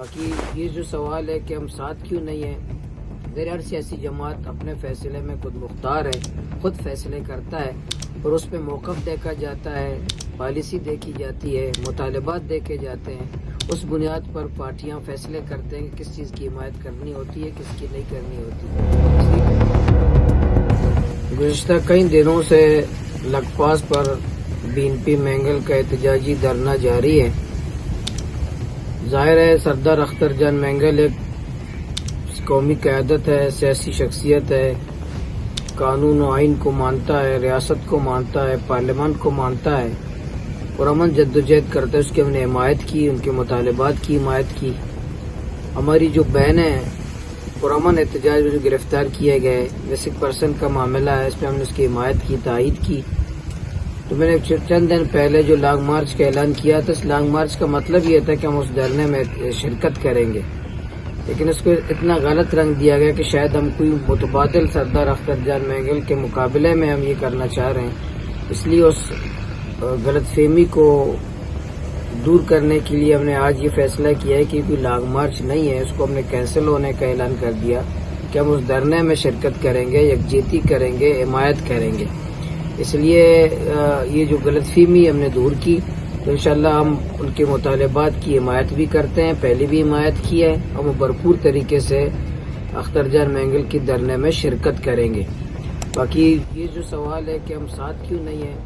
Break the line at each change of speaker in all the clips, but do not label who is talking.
باقی یہ جو سوال ہے کہ ہم ساتھ کیوں نہیں ہیں، ہر سیاسی جماعت اپنے فیصلے میں خود مختار ہے، خود فیصلے کرتا ہے اور اس پہ موقف دیکھا جاتا ہے، پالیسی دیکھی جاتی ہے، مطالبات دیکھے جاتے ہیں۔ اس بنیاد پر پارٹیاں فیصلے کرتے ہیں کہ کس چیز کی حمایت کرنی ہوتی ہے، کس کی نہیں کرنی ہوتی ہے۔ گزشتہ کئی دنوں سے لکپاس پر BNP مینگل کا احتجاجی دھرنا جاری ہے۔ ظاہر ہے سردار اختر جان مینگل ایک قومی قیادت ہے، سیاسی شخصیت ہے، قانون و آئین کو مانتا ہے، ریاست کو مانتا ہے، پارلیمان کو مانتا ہے اور امن جدوجہد کرتا ہے۔ اس کی ہم نے حمایت کی، ان کے مطالبات کی حمایت کی۔ ہماری جو بہنیں پرامن احتجاج میں جو گرفتار کیے گئے، مسنگ پرسن کا معاملہ ہے، اس میں ہم نے اس کی حمایت کی، تائید کی۔ تو میں نے چند دن پہلے جو لانگ مارچ کا اعلان کیا تھا، اس لانگ مارچ کا مطلب یہ تھا کہ ہم اس دھرنے میں شرکت کریں گے، لیکن اس کو اتنا غلط رنگ دیا گیا کہ شاید ہم کوئی متبادل سردار اختر جان مینگل کے مقابلے میں ہم یہ کرنا چاہ رہے ہیں۔ اس لیے اس غلط فہمی کو دور کرنے کے لیے ہم نے آج یہ فیصلہ کیا ہے کہ کوئی لانگ مارچ نہیں ہے، اس کو ہم نے کینسل ہونے کا اعلان کر دیا کہ ہم اس دھرنے میں شرکت کریں گے، یکجہتی کریں گے، حمایت کریں گے۔ اس لیے یہ جو غلط فہمی ہم نے دور کی، تو انشاءاللہ ہم ان کے مطالبات کی حمایت بھی کرتے ہیں، پہلے بھی حمایت کی ہے، اور وہ بھرپور طریقے سے اختر جان مینگل کی دھرنے میں شرکت کریں گے۔ باقی یہ جو سوال ہے کہ ہم ساتھ کیوں نہیں ہیں،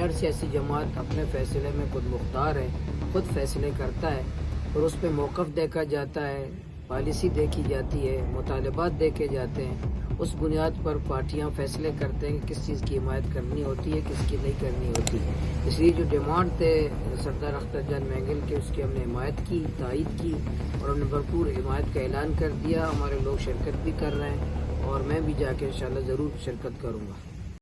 ہر سیاسی جماعت اپنے فیصلے میں خود مختار ہے، خود فیصلے کرتا ہے اور اس پہ موقف دیکھا جاتا ہے، پالیسی دیکھی جاتی ہے، مطالبات دیکھے جاتے ہیں۔ اس بنیاد پر پارٹیاں فیصلے کرتے ہیں کہ کس چیز کی حمایت کرنی ہوتی ہے، کس کی نہیں کرنی ہوتی۔ اس لیے جو ڈیمانڈ تھے سردار اختر جان مینگل کے، اس کی ہم نے حمایت کی، تائید کی اور ہم نے بھرپور حمایت کا اعلان کر دیا۔ ہمارے لوگ شرکت بھی کر رہے ہیں اور میں بھی جا کے انشاءاللہ ضرور شرکت کروں گا۔